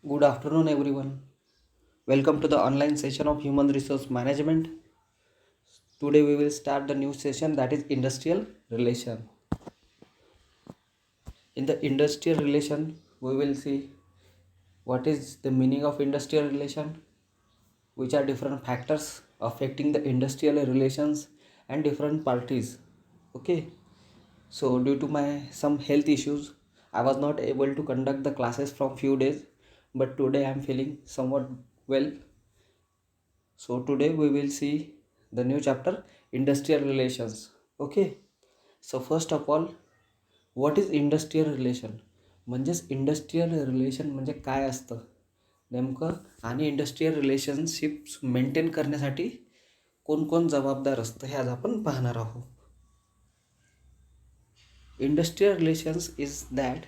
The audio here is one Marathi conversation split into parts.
Good afternoon, everyone. Welcome to the online session of Human Resource Management. Today, we will start the new session, that is industrial relation. In the industrial relation, we will see what is the meaning of industrial relation, which are different factors affecting the industrial relations and different parties. Okay, so due to my some health issues, I was not able to conduct the classes from few days, but today I am feeling somewhat well. So today we will see the new chapter, industrial relations. Okay. So first of all, what is industrial relation? म्हणजेच इंडस्ट्रियल रिलेशन म्हणजे काय असतं नेमकं, आणि इंडस्ट्रियल रिलेशनशिप्स मेंटेन करण्यासाठी कोण कोण जबाबदार असतं हे आज आपण पाहणार आहोत. Industrial relations is that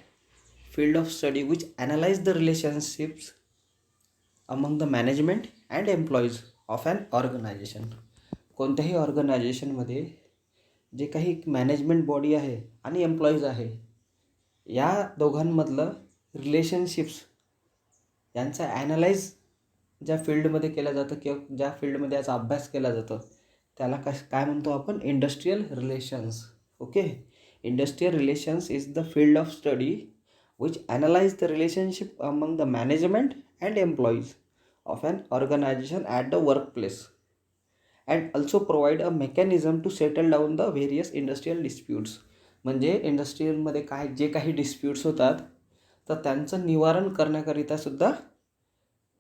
field of study which analyze the relationships among the management and employees of an organization. कोणत्याही ऑर्गनायझेशनमध्ये जे काही मॅनेजमेंट बॉडी आहे आणि एम्प्लॉईज आहे या दोघांमधलं रिलेशनशिप्स यांचा ॲनालाइज ज्या फील्डमध्ये केलं जातं किंवा ज्या फील्डमध्ये याचा अभ्यास केला जातो त्याला काय म्हणतो आपण, industrial relations. Okay. Industrial relations is the field of study which analyze the relationship among the management and employees of an organization at the workplace and also provide a mechanism to settle down the various industrial disputes. म्हणजे इंडस्ट्रीमध्ये काय जे काही डिस्प्यूट्स होतात तर त्यांचं निवारण करण्याकरिता सुद्धा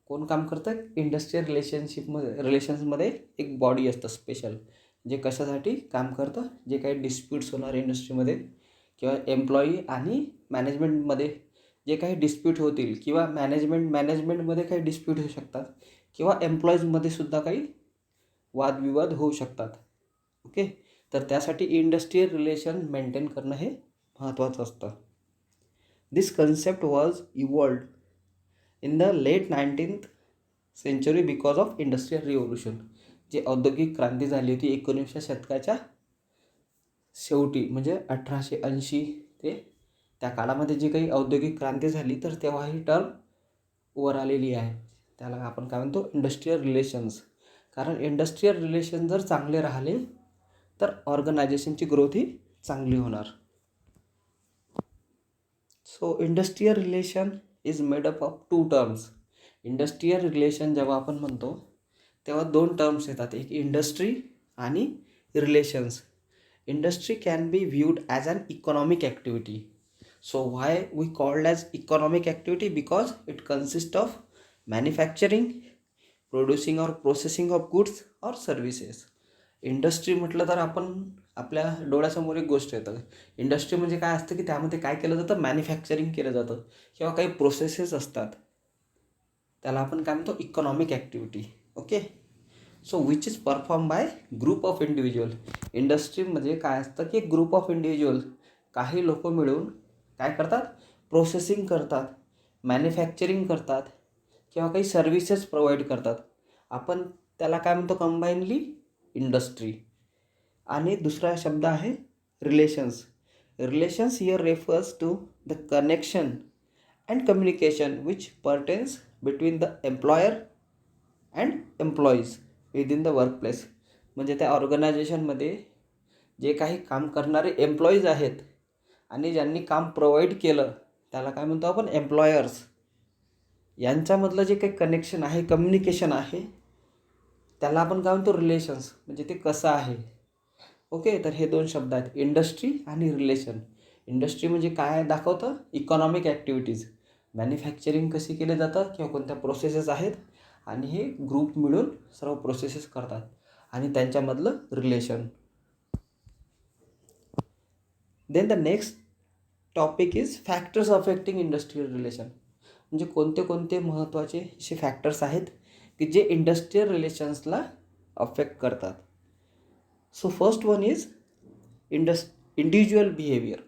कोण काम करतं, इंडस्ट्रियल रिलेशन्समध्ये एक बॉडी असतं स्पेशल, जे कशासाठी काम करतं, जे काही डिस्प्यूट्स होणार इंडस्ट्रीमध्ये किंवा एम्प्लॉई आणि मॅनेजमेंटमध्ये जे काही डिस्प्यूट होतील किंवा मॅनेजमेंटमध्ये काही डिस्प्यूट होऊ शकतात किंवा एम्प्लॉईजमध्ये सुद्धा काही वादविवाद होऊ शकतात. ओके. तर त्यासाठी इंडस्ट्रियल रिलेशन मेंटेन करणं हे महत्त्वाचं असतं. This concept was evolved in the late 19th century because of industrial revolution. जी औद्योगिक क्रांती झाली होती 19व्या शतकाच्या शेवटी, म्हणजे 1880 ते त्या काळामध्ये जी काही औद्योगिक क्रांती झाली तर तेव्हा ही टर्म वर आलेली आहे. त्याला आपण काय म्हणतो, इंडस्ट्रियल रिलेशन्स. कारण इंडस्ट्रियल रिलेशन जर चांगले राहिले तर ऑर्गनायझेशनची ग्रोथ ही चांगली होणार. So industrial relation is made up of 2 terms. Industrial relation जेव्हा आपण म्हणतो तेव्हा 2 टर्म्स येतात, एक इंडस्ट्री आणि relations. Industry can be viewed as an economic activity. So why we called as economic activity? Because it consists of manufacturing, producing or processing of goods or services. Industry म्हटलं तर आपण आपल्या डोळ्यासमोर एक गोष्ट येतं. इंडस्ट्री म्हणजे काय असतं की त्यामध्ये काय केलं जातं, मॅन्युफॅक्चरिंग केलं जातं किंवा काही प्रोसेसेस असतात, त्याला आपण काय म्हणतो, economic activity. Okay. So which is perform by group of individual. इंडस्ट्रीमध्ये काय असतं की एक ग्रुप ऑफ इंडिव्हिज्युअल, काही लोक मिळून काय करतात, प्रोसेसिंग करतात, मॅन्युफॅक्चरिंग करतात किंवा काही सर्व्हिसेस प्रोव्हाइड करतात. आपण त्याला काय म्हणतो, कंबाईनली इंडस्ट्री. आणि दुसरा शब्द आहे relations. Relations here refers to the connection and communication which pertains between the employer and employees within the workplace. म्हणजे त्या ऑर्गनायझेशनमध्ये जे काही काम करणारे एम्प्लॉईज आहेत आणि ज्यांनी काम प्रोव्हाइड केलं त्याला काय म्हणतो आपण, एम्प्लॉयर्स. यांच्यामधलं जे काही कनेक्शन आहे, कम्युनिकेशन आहे, त्याला आपण काय म्हणतो, रिलेशन्स. म्हणजे ते कसं आहे. ओके. तर हे 2 शब्द आहेत, इंडस्ट्री आणि रिलेशन. इंडस्ट्री म्हणजे काय दाखवतं, इकॉनॉमिक ॲक्टिव्हिटीज, मॅन्युफॅक्चरिंग कशी केलं जातं किंवा कोणत्या प्रोसेसेस आहेत, आणि हे ग्रुप मिळून सर्व प्रोसेसेस करतात आणि त्यांच्यामधलं relation. Then the next topic is factors affecting industrial relation. म्हणजे कोणते कोणते महत्त्वाचे असे फॅक्टर्स आहेत की जे इंडस्ट्रियल रिलेशन्सला अफेक्ट करतात. So first one is individual behaviour.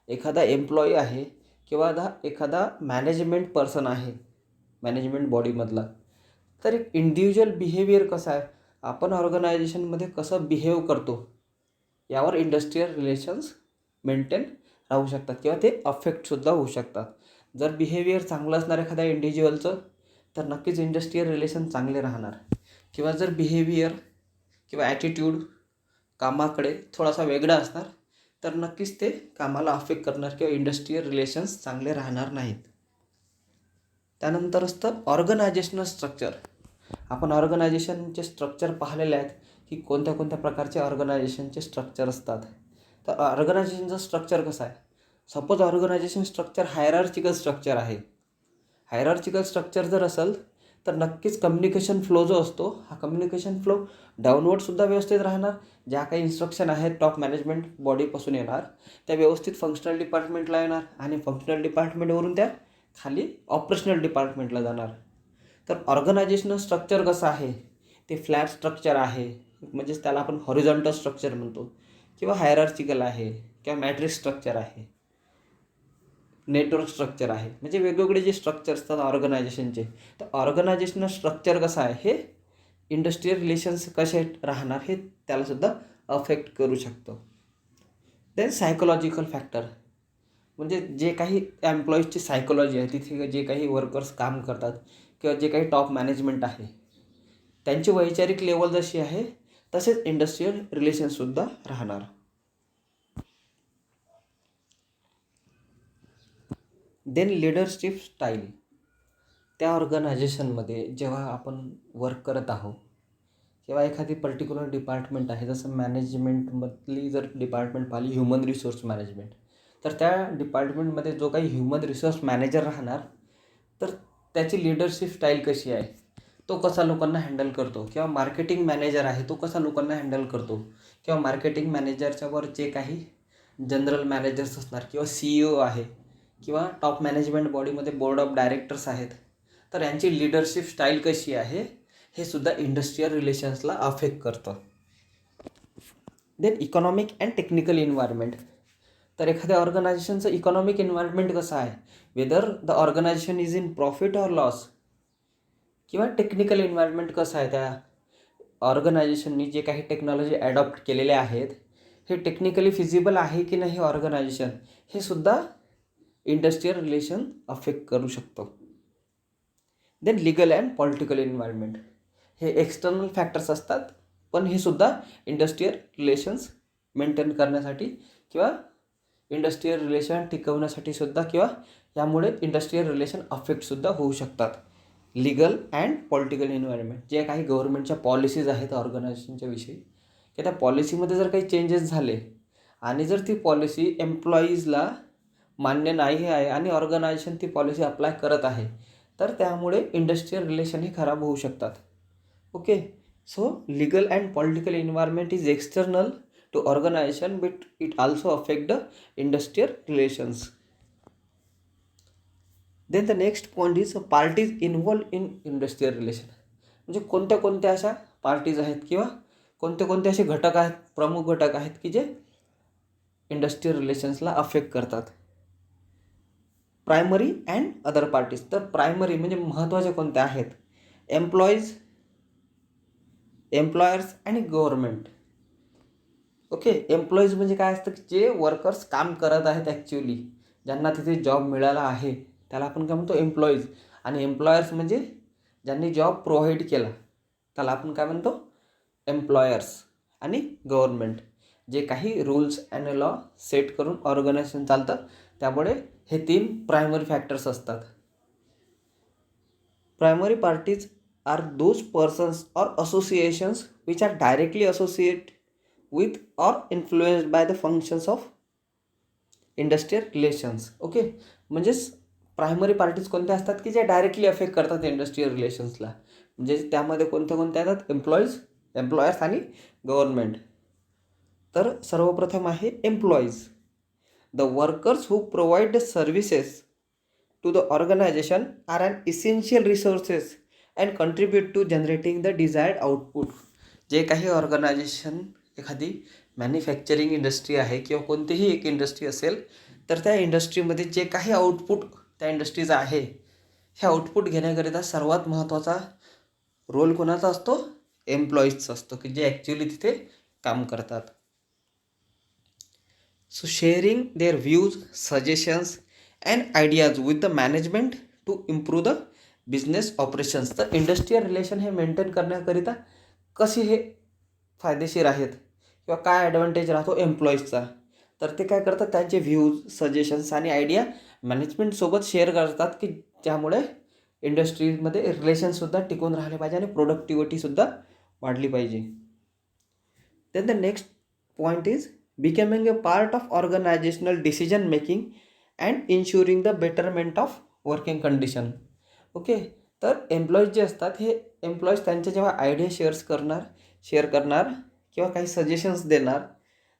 एखादा एम्प्लॉई आहे किंवा एखादा मॅनेजमेंट पर्सन आहे मॅनेजमेंट बॉडीमधला, तर एक इंडिव्हिज्युअल बिहेवियर कसा आहे, आपण ऑर्गनायझेशनमध्ये कसं बिहेव करतो यावर इंडस्ट्रियल रिलेशन्स मेंटेन राहू शकतात किंवा ते अफेक्टसुद्धा होऊ शकतात. जर बिहेवियर चांगलं असणार एखाद्या इंडिव्हिज्युअलचं तर नक्कीच इंडस्ट्रियल रिलेशन चांगले राहणार. किंवा जर बिहेवियर किंवा ॲटिट्यूड कामाकडे थोडासा वेगळा असणार तर नक्कीच ते कामाला अफेक्ट करणार किंवा इंडस्ट्रियल रिलेशन्स चांगले राहणार नाहीत. त्यानंतर असतं ऑर्गनायझेशनल स्ट्रक्चर. आपण ऑर्गनायझेशनचे स्ट्रक्चर पाहिलेले आहेत की कोणत्या कोणत्या प्रकारचे ऑर्गनायझेशनचे स्ट्रक्चर असतात. तर ऑर्गनायझेशनचं स्ट्रक्चर कसं आहे. सपोज ऑर्गनायझेशन स्ट्रक्चर हायरार्चिकल स्ट्रक्चर आहे. हायरार्चिकल स्ट्रक्चर जर असेल तर नक्कीच कम्युनिकेशन फ्लो जो असतो हा कम्युनिकेशन फ्लो डाऊनवर्डसुद्धा व्यवस्थित राहणार. ज्या काही इन्स्ट्रक्शन आहेत टॉप मॅनेजमेंट बॉडीपासून येणार त्या व्यवस्थित फंक्शनल डिपार्टमेंटला येणार आणि फंक्शनल डिपार्टमेंटवरून त्या खाली ऑपरेशनल डिपार्टमेंटला जाणार. तर ऑर्गनायझेशनल स्ट्रक्चर कसं आहे ते फ्लॅट स्ट्रक्चर आहे, म्हणजेच त्याला आपण हॉरिझॉन्टल स्ट्रक्चर म्हणतो, किंवा हायरार्चिकल आहे, किंवा मॅट्रिक्स स्ट्रक्चर आहे, नेटवर्क स्ट्रक्चर आहे. म्हणजे वेगवेगळे जे स्ट्रक्चर असतात ऑर्गनायझेशनचे. तर ऑर्गनायझेशनल स्ट्रक्चर कसं आहे हे इंडस्ट्रियल रिलेशन्स कसे राहणार हे त्यालासुद्धा अफेक्ट करू शकतो. देन सायकोलॉजिकल फॅक्टर, म्हणजे जे काही एम्प्लॉईजची सायकोलॉजी आहे, तिथे जे काही वर्कर्स काम करतात किंवा जे काही टॉप मॅनेजमेंट आहे त्यांची वैचारिक लेवल जशी आहे तसेच इंडस्ट्रियल रिलेशनसुद्धा राहणार. Then leadership style. त्या ऑर्गनायझेशनमध्ये जेव्हा आपण वर्क करत आहोत किंवा एखादी पर्टिक्युलर डिपार्टमेंट आहे, जसं मॅनेजमेंटमधली जर डिपार्टमेंट पाहिली ह्युमन रिसोर्स मॅनेजमेंट, तर त्या डिपार्टमेंटमध्ये जो काही ह्युमन रिसोर्स मॅनेजर राहणार तर त्याची लिडरशिप स्टाईल कशी आहे, तो कसा लोकांना हँडल करतो. किंवा मार्केटिंग मॅनेजर आहे तो कसा लोकांना हँडल करतो. किंवा मार्केटिंग मॅनेजरच्यावर जे काही जनरल मॅनेजर्स असणार किंवा CEO आहे किंवा टॉप मॅनेजमेंट बॉडीमध्ये बोर्ड ऑफ डायरेक्टर्स आहेत, तर यांची लिडरशिप स्टाईल कशी आहे हे सुद्धा इंडस्ट्रियल रिलेशन्सला अफेक्ट करतं. Then economic and technical environment. तर एखाद्या ऑर्गनायझेशनचं इकॉनॉमिक एन्व्हायरमेंट कसं आहे, whether the organization is in profit or loss. किंवा टेक्निकल एन्व्हायरमेंट कसं आहे, त्या ऑर्गनायझेशननी जे काही टेक्नॉलॉजी ॲडॉप्ट केलेले आहेत हे टेक्निकली फिजिबल आहे की नाही ऑर्गनायझेशन, हे सुद्धा इंडस्ट्रियल रिलेशन अफेक्ट करू शकतो. Then legal and political environment. हे एक्सटर्नल फॅक्टर्स असतात पण हे सुद्धा इंडस्ट्रियल रिलेशन्स मेंटेन करण्यासाठी किंवा इंडस्ट्रियल रिलेशन टिकवण्यासाठी सुद्धा किंवा यामुळे इंडस्ट्रियल रिलेशन अफेक्टसुद्धा होऊ शकतात. लिगल अँड पॉलिटिकल एन्व्हायरमेंट, जे काही गव्हर्नमेंटच्या पॉलिसीज आहेत ऑर्गनायझेशनच्या विषयी, की त्या पॉलिसीमध्ये जर काही चेंजेस झाले आणि जर ती पॉलिसी एम्प्लॉईजला मान्य नाही आहे आणि ऑर्गनायझेशन ती पॉलिसी अप्लाय करत आहे तर त्यामुळे इंडस्ट्रियल रिलेशन हे खराब होऊ शकतात. Okay, so legal and political environment is external to organization but it also affect the industrial relations. Then the next point is parties involve in industrial relation. म्हणजे कोणत्या कोणत्या अशा पार्टीज आहेत किंवा कोणते कोणते असे घटक आहेत, प्रमुख घटक आहेत की जे इंडस्ट्रियल रिलेशन्सला अफेक्ट करतात. Primary and other parties. तर प्रायमरी म्हणजे महत्त्वाचे कोणते आहेत, एम्प्लॉयर्स आणि गव्हर्नमेंट. ओके, एम्प्लॉईज म्हणजे काय असतं की जे वर्कर्स काम करत आहेत ॲक्च्युअली, ज्यांना तिथे जॉब मिळाला आहे त्याला आपण काय म्हणतो एम्प्लॉईज. आणि एम्प्लॉयर्स म्हणजे ज्यांनी जॉब प्रोव्हाइड केला त्याला आपण काय म्हणतो एम्प्लॉयर्स. आणि गव्हर्नमेंट जे काही रूल्स अँड लॉ सेट करून ऑर्गनायझेशन चालतं, त्यामुळे हे 3 प्रायमरी फॅक्टर्स असतात. Primary parties are those persons or associations which are directly associate with or influenced by the functions of industrial relations. Okay, म्हणजेच प्रायमरी पार्टीज कोणत्या असतात की जे डायरेक्टली अफेक्ट करतात इंडस्ट्रियल रिलेशन्सला. म्हणजे त्यामध्ये कोणत्या कोणत्या येतात, एम्प्लॉयर्स आणि गव्हर्नमेंट. तर सर्वप्रथम आहे employees. The workers who provide the services to the organization are an essential resources and contribute to generating the desired output. जे काही ऑर्गनायझेशन, एखादी मॅन्युफॅक्चरिंग इंडस्ट्री आहे किंवा कोणतीही एक इंडस्ट्री असेल तर त्या इंडस्ट्रीमध्ये जे काही आउटपुट त्या इंडस्ट्रीचा आहे हे आउटपुट घेण्याकरिता सर्वात महत्त्वाचा रोल कोणाचा असतो, एम्प्लॉईजचा असतो की जे ॲक्च्युअली तिथे काम करतात. So sharing their views, suggestions and ideas with the management to improve the business operations. तर इंडस्ट्रियल रिलेशन हे मेंटेन करण्याकरिता कसे हे फायदेशीर आहेत किंवा काय ॲडव्हान्टेज राहतो एम्प्लॉईजचा, तर ते काय करतात, त्यांचे व्ह्यूज, सजेशन्स आणि आयडिया मॅनेजमेंटसोबत शेअर करतात, की ज्यामुळे इंडस्ट्रीमध्ये रिलेशनसुद्धा टिकून राहिले पाहिजे आणि प्रोडक्टिव्हिटीसुद्धा वाढली पाहिजे. Then the next point is becoming a part of organizational decision making and ensuring the betterment of working condition. Okay, तर एम्प्लॉईज जे असतात हे एम्प्लॉईज त्यांच्या जेव्हा आयडिया शेअर करणार किंवा काही सजेशन्स देणार,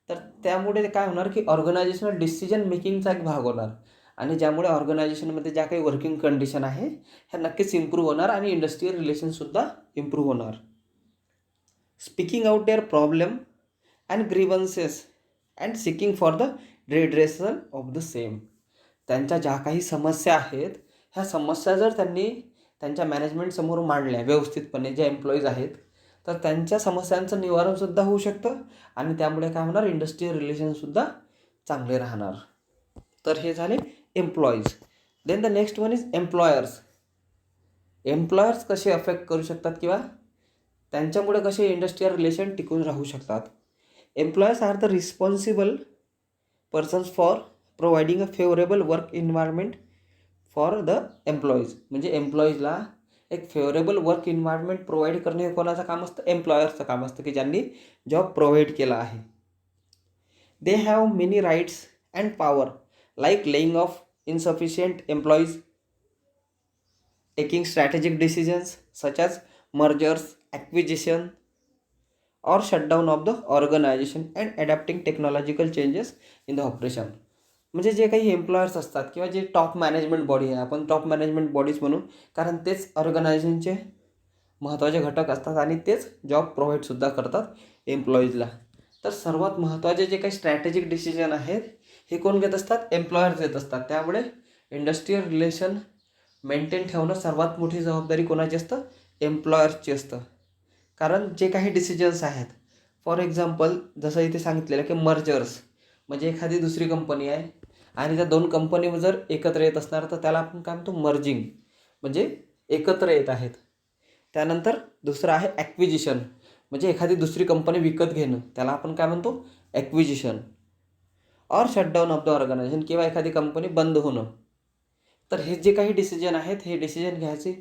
तर त्यामुळे काय होणार की ऑर्गनायझेशनल डिसिजन मेकिंगचा एक भाग होणार आणि ज्यामुळे ऑर्गनायझेशनमध्ये ज्या काही वर्किंग कंडिशन आहे ह्या नक्कीच इम्प्रूव्ह होणार आणि इंडस्ट्रियल रिलेशनसुद्धा इम्प्रूव्ह होणार. Speaking out their problem and grievances and seeking for the redressal of the same. त्यांच्या ज्या काही समस्या आहेत ह्या समस्या जर त्यांनी त्यांच्या मॅनेजमेंटसमोर मांडल्या व्यवस्थितपणे, जे एम्प्लॉईज आहेत, तर त्यांच्या समस्यांचं निवारणसुद्धा होऊ शकतं आणि त्यामुळे काय होणार, इंडस्ट्रियल रिलेशनसुद्धा चांगले राहणार. तर हे झाले employees. Then the next one is employers. Employers कसे अफेक्ट करू शकतात किंवा त्यांच्यामुळे कसे इंडस्ट्रियल रिलेशन टिकून राहू शकतात. Employers are the responsible persons for providing a favourable work environment for the employees. म्हणजे एम्प्लॉईजला एक फेवरेबल वर्क एन्व्हायरमेंट प्रोव्हाइड करणे हे कोणाचं काम असतं, एम्प्लॉयर्सचं काम असतं, की ज्यांनी जॉब प्रोव्हाइड केला आहे. They have many rights and power like laying off insufficient employees, taking strategic decisions such as mergers, acquisition, or shutdown of the organization and adapting technological changes in the operation. म्हणजे जे काही एम्प्लॉयर्स असतात किंवा जे टॉप मॅनेजमेंट बॉडी आहे, आपण टॉप मॅनेजमेंट बॉडीज म्हणून, कारण तेच ऑर्गनायझेशनचे महत्त्वाचे घटक असतात आणि तेच जॉब प्रोव्हाइडसुद्धा करतात एम्प्लॉईजला. तर सर्वात महत्त्वाचे जे काही स्ट्रॅटेजिक डिसिजन आहेत हे कोण घेत असतात, एम्प्लॉयर्स घेत असतात. त्यामुळे इंडस्ट्रियल रिलेशन मेंटेन ठेवणं सर्वात मोठी जबाबदारी कोणाची असतं, एम्प्लॉयर्सची असतं. कारण जे काही डिसिजन्स आहेत, फॉर एक्झाम्पल जसं इथे सांगितलेलं की मर्जर्स, म्हणजे एखादी दुसरी कंपनी आहे आणि त्या दोन कंपनी जर एकत्र येत असणार तर त्याला आपण काय म्हणतो, मर्जिंग, म्हणजे एकत्र येत आहेत. त्यानंतर दुसरं आहे ॲक्विजिशन, म्हणजे एखादी दुसरी कंपनी विकत घेणं, त्याला आपण काय म्हणतो, acquisition. Or shutdown of the organization, किंवा एखादी कंपनी बंद होणं. तर हे जे काही डिसिजन आहेत हे डिसिजन घ्यायची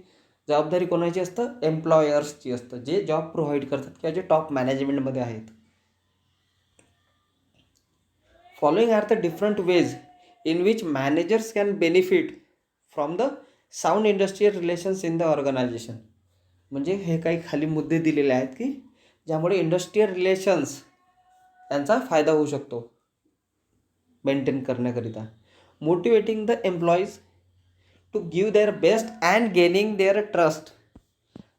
जबाबदारी कोणाची असतं, एम्प्लॉयर्सची असतं, जे जॉब प्रोव्हाइड करतात किंवा जे टॉप मॅनेजमेंटमध्ये आहेत. Following are the different ways in which managers can benefit from the sound industrial relations in the organization. म्हणजे हे काही खाली मुद्दे दिलेले आहेत की ज्यामुळे इंडस्ट्रियल रिलेशन्स यांचा फायदा होऊ शकतो मेंटेन करण्याकरिता. Motivating the employees to give their best and gaining their trust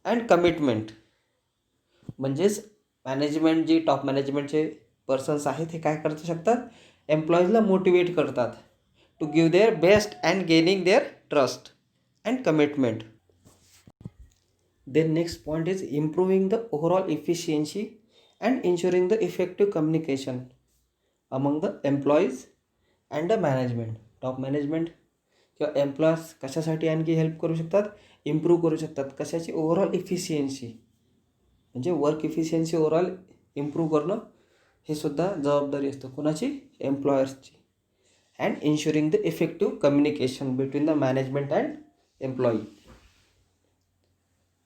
and commitment. म्हणजेच मॅनेजमेंट, जी टॉप मॅनेजमेंटचे पर्सन्स आहेत हे काय करू शकतात, एम्प्लॉईजला मोटिवेट करतात to give their best and gaining their trust and commitment. Then next point is improving the overall efficiency and ensuring the effective communication among the employees and the management. Top management किंवा एम्प्लॉयर्स कशासाठी आणखी हेल्प करू शकतात, इम्प्रूव्ह करू शकतात. कशाची, ओव्हरऑल इफिशियन्सी, म्हणजे वर्क इफिशियन्सी ओव्हरऑल इम्प्रूव्ह करणं हे सुद्धा जबाबदारी असतं कोणाची, एम्प्लॉयर्सची. And ensuring the effective communication between the management and employee.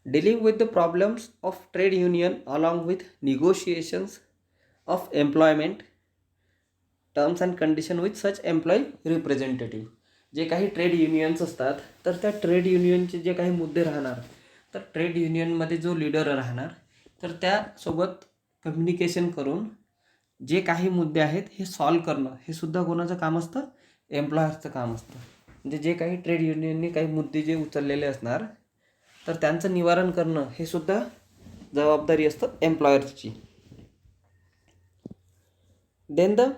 Dealing with the problems of trade union along with negotiations of employment terms and condition with such employee representative. जे काही ट्रेड युनियन्स असतात तर त्या ट्रेड युनियनचे जे काही मुद्दे राहणार, तर ट्रेड युनियनमध्ये जो लीडर राहणार तर त्यासोबत कम्युनिकेशन करून जे काही मुद्दे आहेत हे सॉल्व करणं हे सुद्धा कोणाचं काम असतं, एम्प्लॉयर्सचं काम असतं. म्हणजे जे काही ट्रेड युनियनने काही मुद्दे जे उचललेले असणार तर त्यांचं निवारण करणं हे सुद्धा जबाबदारी असतं एम्प्लॉयर्सची. Then the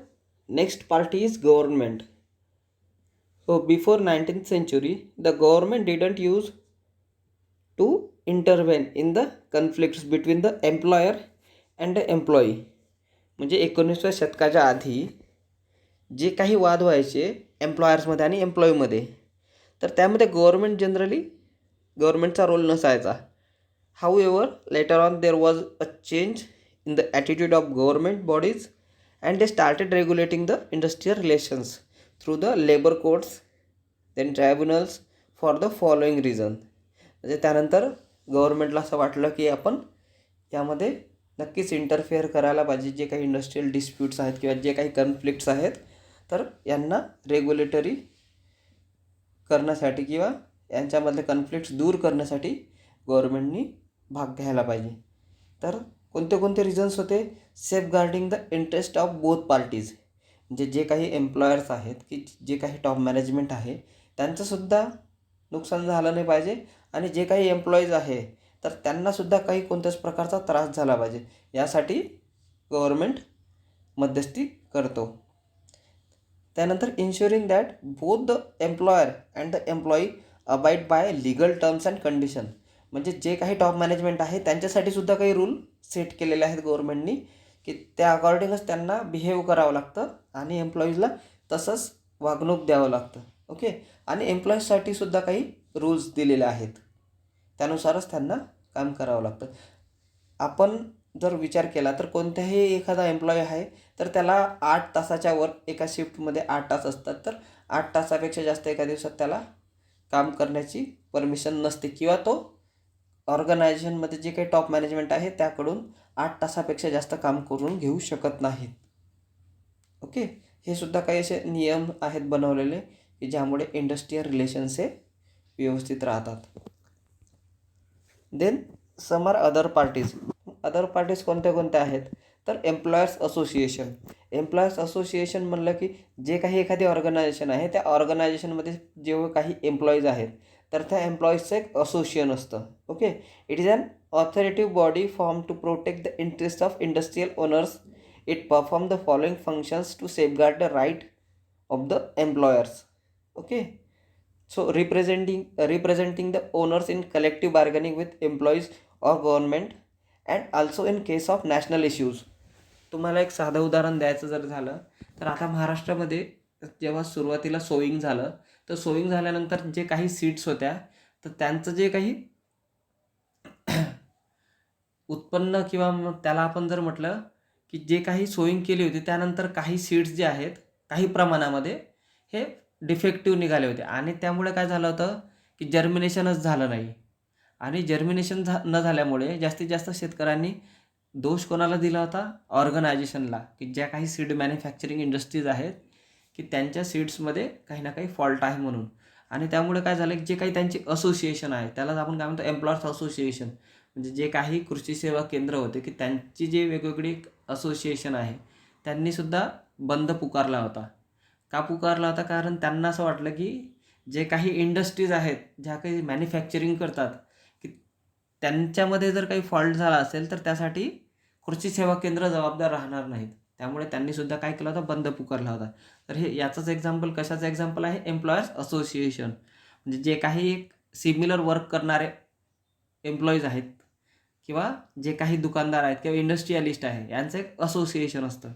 next party is government. So before 19th century, the government didn't use to intervene in the conflicts between the employer and the employee. म्हणजे 19व्या शतकाच्या आधी जे काही वाद व्हायचे एम्प्लॉयर्समध्ये आणि एम्प्लॉईमध्ये. तर त्यामध्ये गव्हर्मेंटचा रोल नसायचा. However later on there was a change in the attitude of government bodies and they started regulating the industrial relations through the labour courts then tribunals for the following reason. म्हणजे त्यानंतर गव्हर्मेंटला असं वाटलं की आपण यामध्ये नक्कीच इंटरफेअर करायला पाहिजे. जे काही इंडस्ट्रियल डिस्प्यूट्स आहेत किंवा जे काही कन्फ्लिक्ट्स आहेत तर यांना रेग्युलेटरी करण्यासाठी किंवा यांच्यामधले कन्फ्लिक्ट्स दूर करण्यासाठी गव्हर्मेंटनी भाग घ्यायला पाहिजे. तर कोणते कोणते रिझन्स होते? Safeguarding the interest of both parties. म्हणजे जे काही एम्प्लॉयर्स आहेत की जे काही टॉप मॅनेजमेंट आहे त्यांचंसुद्धा नुकसान झालं नाही पाहिजे आणि जे काही एम्प्लॉईज आहे तर त्यांनासुद्धा काही कोणत्याच प्रकारचा त्रास झाला पाहिजे यासाठी गव्हर्मेंट मध्यस्थी करतो. त्यानंतर ensuring that both the employer and the employee abide by legal terms and condition. म्हणजे जे काही टॉप मॅनेजमेंट आहे त्यांच्यासाठी सुद्धा काही रूल सेट केलेले आहेत गव्हर्मेंटनी की त्या अकॉर्डिंगच त्यांना बिहेव करावं लागतं आणि एम्प्लॉईजला तसंच वागणूक द्यावं लागतं. ओके. आणि एम्प्लॉईजसाठी सुद्धा काही रूल्स दिलेले आहेत, त्यानुसारच त्यांना काम करावं लागतं. आपण जर विचार केला तर कोणत्याही एखादा एम्प्लॉई आहे तर त्याला 8 तासाच्या वर एका शिफ्टमध्ये 8 तास असतात. तर 8 तासापेक्षा जास्त एका दिवसात त्याला काम करण्याची परमिशन नसते किंवा तो ऑर्गनायझेशनमध्ये जे काही टॉप मॅनेजमेंट आहे त्याकडून 8 तासापेक्षा जास्त काम करून घेऊ शकत नाहीत. ओके. हे सुद्धा काही असे नियम आहेत बनवलेले की ज्यामुळे इंडस्ट्रियल रिलेशन्स हे व्यवस्थित राहतात. Then some are other parties. Other parties कोणत्या कोणत्या आहेत? तर एम्प्लॉयर्स असोसिएशन. एम्प्लॉयर्स असोसिएशन म्हणलं की जे काही एखादी ऑर्गनायझेशन आहे त्या ऑर्गनायझेशनमध्ये जेव्हा काही एम्प्लॉईज आहेत तर त्या एम्प्लॉईजचं एक असोसिएशन असतं. Okay. It is an authoritative body form to protect the interest of industrial owners. It perform the following functions to safeguard the right of the employers. Okay. So representing the owners in collective bargaining with employees or government and also in case of national issues. तुम्हाला एक साधं उदाहरण द्यायचं जर झालं तर आता महाराष्ट्रामध्ये जेव्हा सुरुवातीला सोईंग झालं तर सोईंग झाल्यानंतर जे काही सीट्स होत्या तर त्यांचं जे काही उत्पन्न किंवा मग त्याला आपण जर म्हटलं की जे काही सोईंग केली होती त्यानंतर काही सीट्स जे आहेत काही प्रमाणामध्ये हे डिफेक्टिव्ह निघाले होते आणि त्यामुळे काय झालं होतं की जर्मिनेशनच झालं नाही. आणि जर्मिनेशन न झाल्यामुळे जास्तीत जास्त शेतकऱ्यांनी दोष कोणाला दिला होता? ऑर्गनायझेशनला, की ज्या काही सीड मॅन्युफॅक्चरिंग इंडस्ट्रीज आहेत की त्यांच्या सीड्समध्ये काही ना काही फॉल्ट आहे म्हणून. आणि त्यामुळे काय झालं की जे काही त्यांची असोसिएशन आहे त्यालाच आपण काय म्हणतो एम्प्लॉयर्स असोसिएशन. म्हणजे जे काही कृषी सेवा केंद्र होते की त्यांची जे वेगवेगळी असोसिएशन आहे त्यांनीसुद्धा बंद पुकारला होता. का पुकारला होता? कारण त्यांना असं वाटलं की जे काही इंडस्ट्रीज आहेत ज्या काही मॅन्युफॅक्चरिंग करतात की त्यांच्यामध्ये जर काही फॉल्ट झाला असेल तर त्यासाठी कृषी सेवा केंद्र जबाबदार राहणार नाहीत. त्यामुळे त्यांनीसुद्धा काय केलं होतं? बंद पुकारला होता. तर हे याचंच एक्झाम्पल कशाचं एक्झाम्पल आहे? Employers association. म्हणजे जे काही एक सिमिलर वर्क करणारे एम्प्लॉईज आहेत किंवा जे काही दुकानदार आहेत किंवा इंडस्ट्रियलिस्ट आहे यांचं एक असोसिएशन असतं.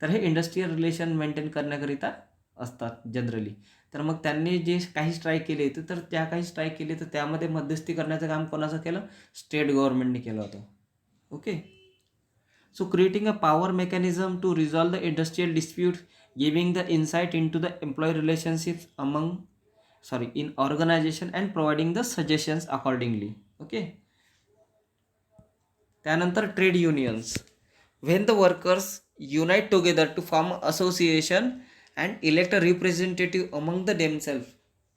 तर हे इंडस्ट्रियल रिलेशन मेंटेन करण्याकरिता असतात जनरली. तर मग त्यांनी जे काही स्ट्राईक केली होती तर त्या काही स्ट्राईक केली तर त्यामध्ये मध्यस्थी करण्याचं काम कोणाचं केलं? स्टेट गव्हर्नमेंटने केलं होतं. Okay. So creating a power mechanism to resolve the industrial dispute, giving the insight in to the employee relationships in organisation and providing the suggestions accordingly. Okay. त्यानंतर trade unions. When the workers unite together to form association and elect a representative among the themselves.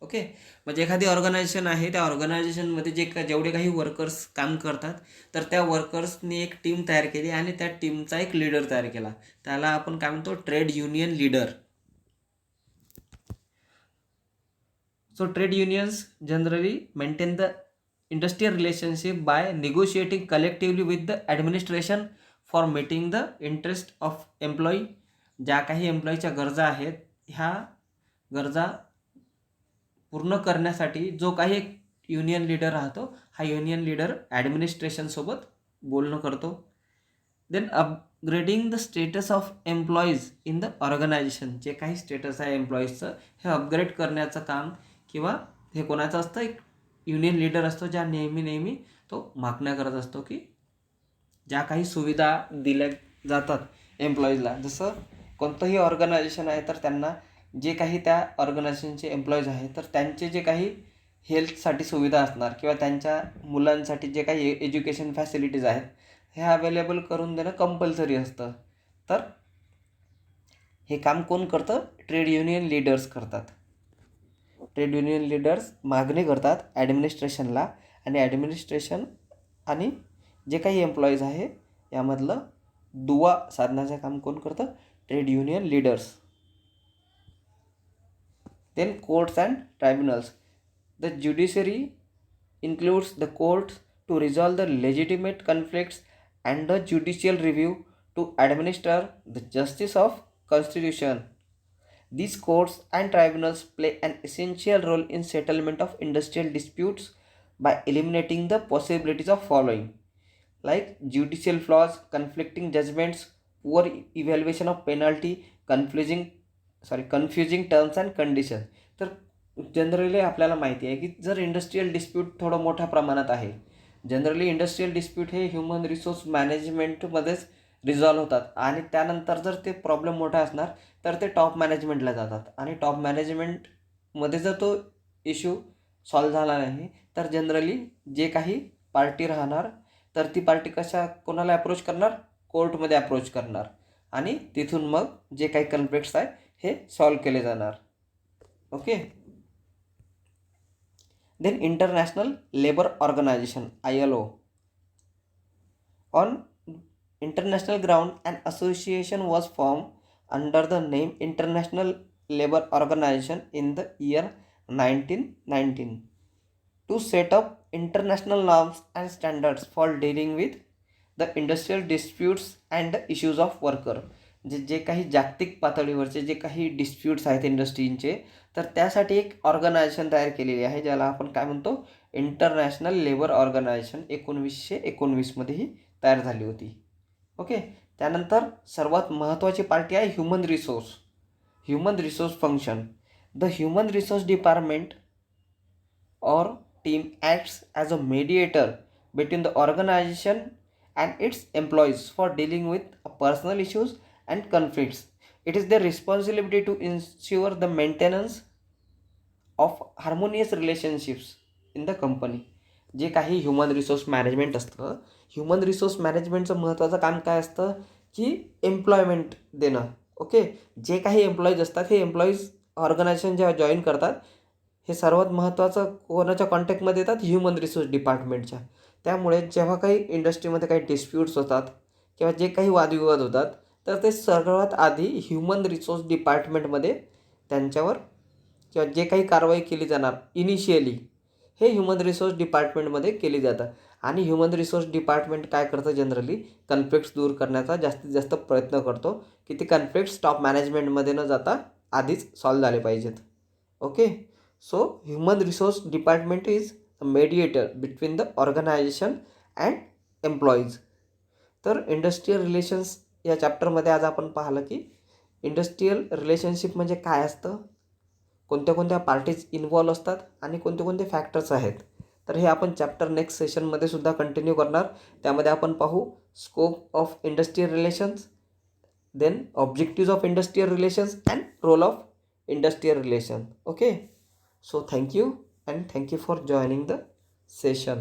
Okay. म्हणजे एखादी ऑर्गनायझेशन आहे त्या ऑर्गनायझेशनमध्ये जेवढे काही वर्कर्स काम करतात तर त्या वर्कर्सनी एक टीम तयार केली आणि त्या टीमचा एक लीडर तयार केला. त्याला आपण काय म्हणतो? Trade union leader. So trade unions generally maintain the industrial relationship by negotiating collectively with the administration for meeting the interest of employee. ज्या काही एम्प्लॉईच्या गरजा आहेत ह्या गरजा पूर्ण करण्यासाठी जो काही एक युनियन लीडर राहतो हा युनियन लीडर ॲडमिनिस्ट्रेशनसोबत बोलणं करतो. Then upgrading the status of employees in the organization. जे काही स्टेटस आहे एम्प्लॉईजचं हे अपग्रेड करण्याचं काम किंवा हे कोणाचं असतं, एक युनियन लीडर असतो ज्या नेहमी तो मागण्या करत असतो की ज्या काही सुविधा दिल्या जातात एम्प्लॉईजला. जसं कोणतंही ऑर्गनायझेशन आहे तर त्यांना जे काही त्या ऑर्गनायझेशनचे एम्प्लॉईज आहेत तर त्यांचे जे काही हेल्थसाठी सुविधा असणार किंवा त्यांच्या मुलांसाठी जे काही एज्युकेशन फॅसिलिटीज आहेत हे अवेलेबल करून देणं कंपल्सरी असतं. तर हे काम कोण करतं? ट्रेड युनियन लीडर्स करतात. ट्रेड युनियन लीडर्स मागणी करतात ॲडमिनिस्ट्रेशनला, आणि ॲडमिनिस्ट्रेशन आणि जे काही एम्प्लॉईज आहे यामधलं दुवा साधण्याचं काम कोण करतं? Trade union leaders. Then courts and tribunals. The judiciary includes the courts to resolve the legitimate conflicts and the judicial review to administer the justice of constitution. These courts and tribunals play an essential role in settlement of industrial disputes by eliminating the possibilities of following, like judicial flaws, conflicting judgments, poor evaluation of penalty, confusing terms and condition. तर जनरली आपल्याला माहिती आहे की जर इंडस्ट्रीयल डिस्प्यूट थोडं मोठ्या प्रमाणात आहे, जनरली इंडस्ट्रीयल डिस्प्यूट हे ह्युमन रिसोर्स मॅनेजमेंटमध्येच रिझॉल्व्ह होतात, आणि त्यानंतर जर ते प्रॉब्लेम मोठा असणार तर ते टॉप मॅनेजमेंटला जातात, आणि टॉप मॅनेजमेंटमध्ये जर तो इश्यू सॉल्व झाला नाही तर जनरली जे काही पार्टी राहणार तर ती पार्टी कोणाला अप्रोच करणार? कोर्टमध्ये अप्रोच करणार, आणि तिथून मग जे काही कन्फ्लिक्ट्स आहे हे सॉल्व केले जाणार. Okay. Then international labour organization ILO. On international ground an association was form under the name international labour organization in the year 1919 to set up international norms and standards for dealing with the industrial disputes and the issues of worker. जे काही जागतिक पातळीवरचे जे काही डिस्प्यूट्स आहेत इंडस्ट्रीचे, तर त्यासाठी एक ऑर्गनायझेशन तयार केलेली आहे ज्याला आपण काय म्हणतो? International labour organisation. 1919 ही तयार झाली होती. ओके. त्यानंतर सर्वात महत्त्वाची पार्टी आहे human resource function. The human resource department or team acts as a mediator between the organization and its employees for dealing with personal issues and conflicts. It is their responsibility to ensure the maintenance of harmonious relationships in the company. जे काही ह्युमन रिसोर्स मॅनेजमेंट असतं, ह्युमन रिसोर्स मॅनेजमेंटचं महत्त्वाचं काम काय असतं की एम्प्लॉयमेंट देणं. ओके. जे काही एम्प्लॉईज असतात हे एम्प्लॉईज ऑर्गनायझेशन जेव्हा जॉईन करतात हे सर्वात महत्त्वाचं कोणाच्या कॉन्टॅक्टमध्ये येतात? ह्युमन रिसोर्स डिपार्टमेंटच्या. त्यामुळे जेव्हा काही इंडस्ट्रीमध्ये काही डिस्प्यूट्स होतात किंवा जे काही वादविवाद होतात तर ते सर्वात आधी ह्युमन रिसोर्स डिपार्टमेंटमध्ये त्यांच्यावर किंवा जे काही कारवाई केली जाणार इनिशियली हे ह्युमन रिसोर्स डिपार्टमेंटमध्ये केली जातं. आणि ह्युमन रिसोर्स डिपार्टमेंट काय करतं? जनरली कन्फ्लिक्ट्स दूर करण्याचा जास्तीत जास्त प्रयत्न करतो की ते कन्फ्लिक्ट्स टॉप मॅनेजमेंटमध्ये न जाता आधीच सॉल्व झाले पाहिजेत. Okay. So human resource department is a mediator between the organization and employees. तर इंडस्ट्रियल रिलेशन्स या चॅप्टरमध्ये आज आपण पाहिलं की इंडस्ट्रियल रिलेशनशिप म्हणजे काय असतं, कोणत्या कोणत्या पार्टीज इन्व्हॉल्व असतात आणि कोणते कोणते फॅक्टर्स आहेत. तर हे आपण चॅप्टर नेक्स्ट सेशनमध्ये सुद्धा कंटिन्यू करणार. त्यामध्ये आपण पाहू scope of industrial relations, then objectives of industrial relations and role of industrial relation. Okay. So thank you, and thank you for joining the session.